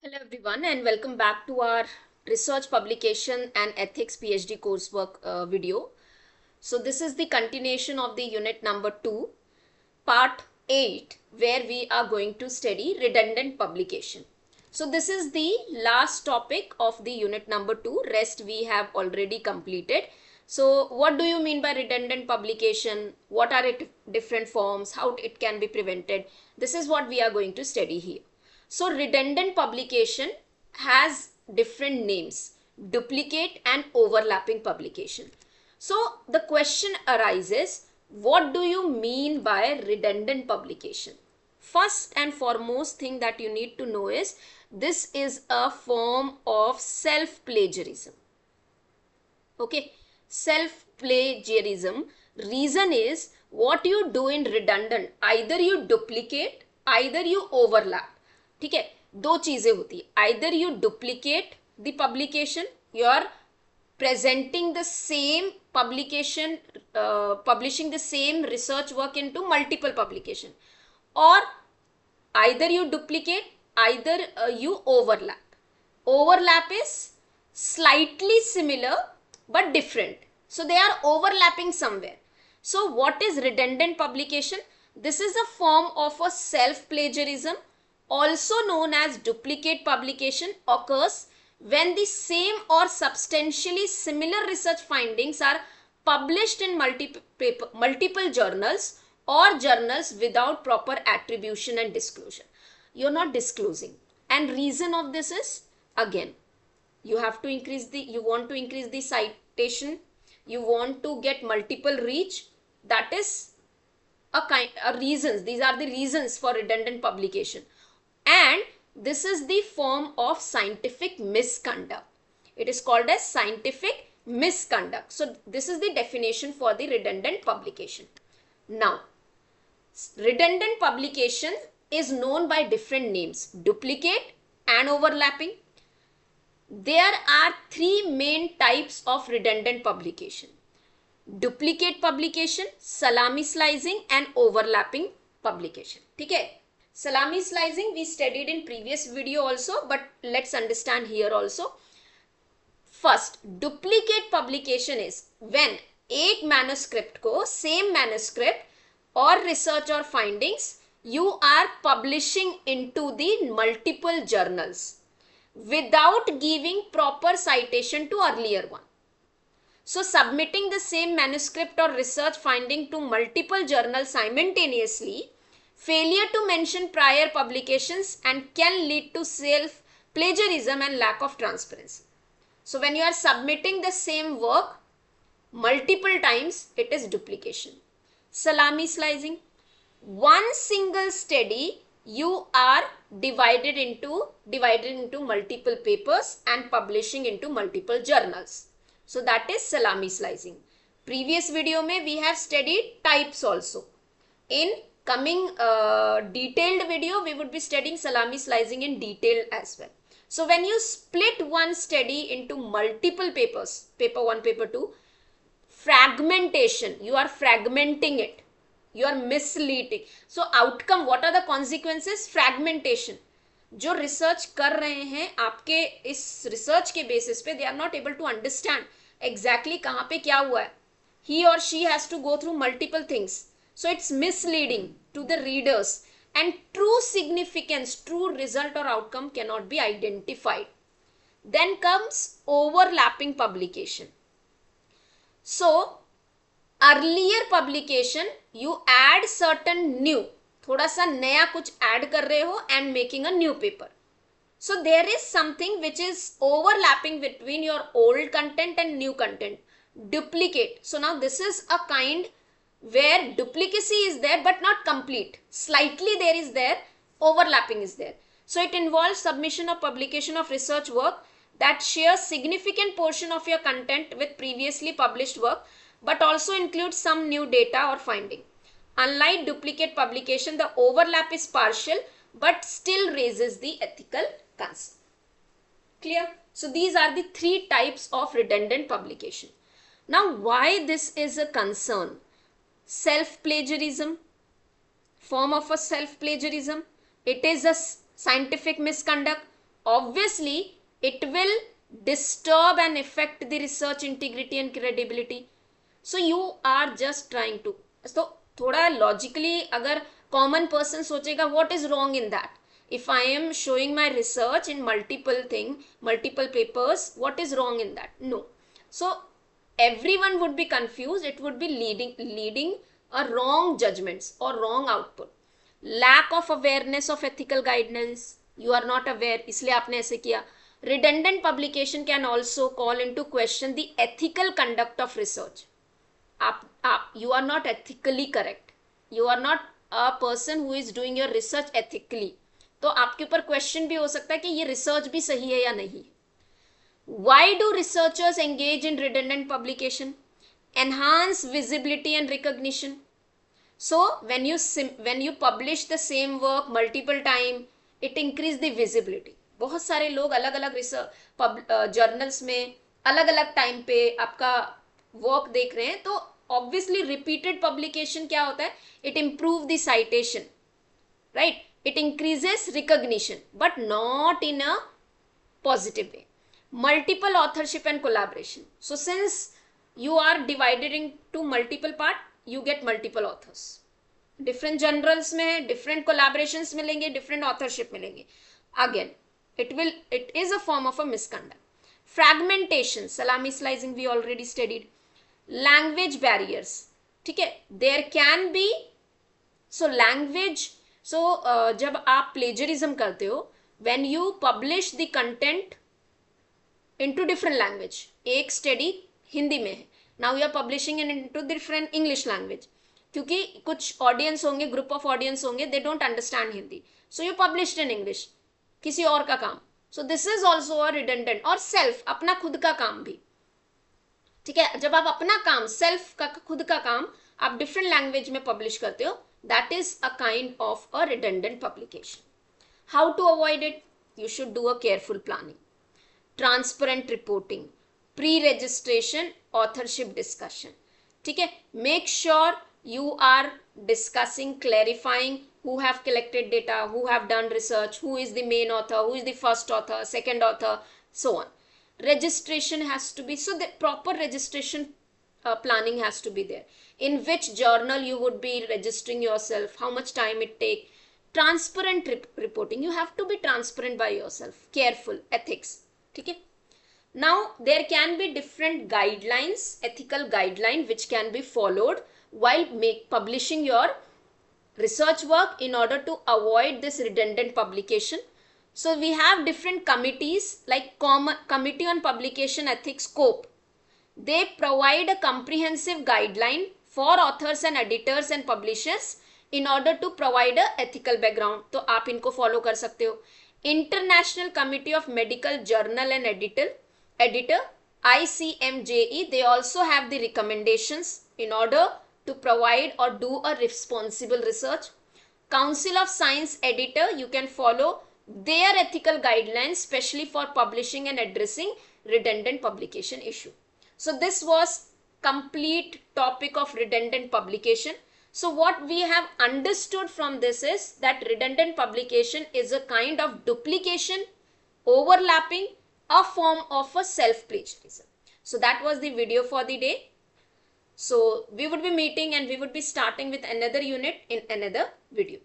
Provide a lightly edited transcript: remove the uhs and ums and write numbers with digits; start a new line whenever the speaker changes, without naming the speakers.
Hello everyone and welcome back to our research publication and ethics PhD coursework video. So this is the continuation of the unit number 2, part 8, where we are going to study redundant publication. So this is the last topic of the unit number 2, rest we have already completed. So what do you mean by redundant publication? What are its different forms? How it can be prevented? This is what we are going to study here. So redundant publication has different names, duplicate and overlapping publication. So the question arises, what do you mean by redundant publication? First and foremost thing that you need to know is this is a form of self-plagiarism. Okay, self-plagiarism. Reason is what you do in redundant, either you duplicate, either you overlap. ठीक है, दो चीजें होती है, either you duplicate the publication, you are presenting the same publication, publishing the same research work into multiple publication, or either you duplicate, either you overlap. Overlap is slightly similar but different, so they are overlapping somewhere. So what is redundant publication? This is a form of a self plagiarism, also known as duplicate publication, occurs when the same or substantially similar research findings are published in multiple journals or journals without proper attribution and disclosure. You're not disclosing, and reason of this is, again, you have to increase the, you want to increase the citation, you want to get multiple reach. That is a reasons. These are the reasons for redundant publication, and this is the form of scientific misconduct. It is called as scientific misconduct. So this is the definition for the redundant publication. Now, redundant publication is known by different names, duplicate and overlapping. There are three main types of redundant publication: duplicate publication, salami slicing and overlapping publication. ठीक है, salami slicing we studied in previous video also, but let's understand here also. First, duplicate publication is when एक manuscript को, same manuscript or research or findings you are publishing into the multiple journals without giving proper citation to earlier one. So submitting the same manuscript or research finding to multiple journals simultaneously, failure to mention prior publications and can lead to self plagiarism and lack of transparency. So when you are submitting the same work multiple times, it is duplication. Salami slicing, one single study you are divided into multiple papers and publishing into multiple journals. So that is salami slicing. Previous video mein we have studied types also. In coming detailed video we would be studying salami slicing in detail as well. So when you split one study into multiple papers, paper 1, paper 2, fragmentation, you are fragmenting it, you are misleading. So outcome, what are the consequences? Fragmentation. जो research कर रहे हैं आपके इस research के basis पे, they are not able to understand exactly कहाँ पे क्या हुआ है. ही और she has to go through multiple things, so it's misleading to the readers and true significance, true result or outcome cannot be identified. Then comes overlapping publication. So earlier publication you add certain new, थोड़ा सा नया कुछ add कर रहे हो and making a new paper. So there is something which is overlapping between your old content and new content. Duplicate. So now this is a kind where duplicacy is there but not complete. Slightly there is there, overlapping is there. So it involves submission or publication of research work that shares significant portion of your content with previously published work, but also includes some new data or finding. Unlike duplicate publication, the overlap is partial but still raises the ethical concern. Clear? So these are the three types of redundant publication. Now why this is a concern? Self-plagiarism, form of a self-plagiarism. It is a scientific misconduct, obviously it will disturb and affect the research integrity and credibility. So you are just trying to, so थोड़ा logically अगर common person सोचेगा what is wrong in that, if I am showing my research in multiple papers, what is wrong in that? No. So everyone would be confused, it would be leading a wrong judgments or wrong output. Lack of awareness of ethical guidelines, you are not aware इसलिए आपने ऐसे किया. Redundant publication can also call into question the ethical conduct of research. You are not ethically correct, you are not a person who is doing your research ethically, तो आपके ऊपर question भी हो सकता है कि ये रिसर्च भी सही है या नहीं. Why do researchers engage in redundant publication? Enhance visibility and recognition. So when you publish the same work multiple time, it increase the visibility. बहुत सारे लोग अलग अलग रिसर्च जर्नल्स में अलग अलग टाइम पे आपका वर्क देख रहे हैं, तो ऑब्वियसली रिपीटेड पब्लिकेशन क्या होता है, it improve the citation, right, it increases recognition but not in a positive way. Multiple authorship and collaboration. So since you are divided into multiple part, you get multiple authors, different journals में different collaborations मिलेंगे, different authorship मिलेंगे. Again it is a form of a misconduct. Fragmentation, salami slicing we already studied. Language barriers, ठीक है, there can be, so language, so जब आप plagiarism करते हो, when you publish the content into different language, एक study Hindi में है, now you are publishing it into different English language, क्योंकि कुछ audience होंगे, group of audience होंगे, they don't understand Hindi, so you published in English, किसी और का काम, so this is also a redundant. और self, अपना खुद का काम भी, ठीक है, जब आप अपना काम self का खुद का काम आप different language में publish करते हो, that is a kind of a redundant publication. How to avoid it? You should do a careful planning, transparent reporting, pre-registration, authorship discussion, ठीक है, make sure you are discussing, clarifying who have collected data, who have done research, who is the main author, who is the first author, second author, so on. Registration has to be, so the proper registration planning has to be there. In which journal you would be registering yourself, how much time it take, transparent reporting, you have to be transparent by yourself, careful, ethics, ठीक है. Now there can be different guidelines, ethical guideline which can be followed while publishing your research work in order to avoid this redundant publication. So we have different committees like Committee on Publication Ethics, COPE. They provide a comprehensive guideline for authors and editors and publishers in order to provide a ethical background. तो आप इनको follow कर सकते हो. International Committee of Medical Journal and Editor, ICMJE, they also have the recommendations in order to provide or do a responsible research. Council of Science Editor, you can follow their ethical guidelines, especially for publishing and addressing redundant publication issue. So this was complete topic of redundant publication. So what we have understood from this is that redundant publication is a kind of duplication, overlapping, a form of a self-plagiarism. So that was the video for the day. So we would be meeting and we would be starting with another unit in another video.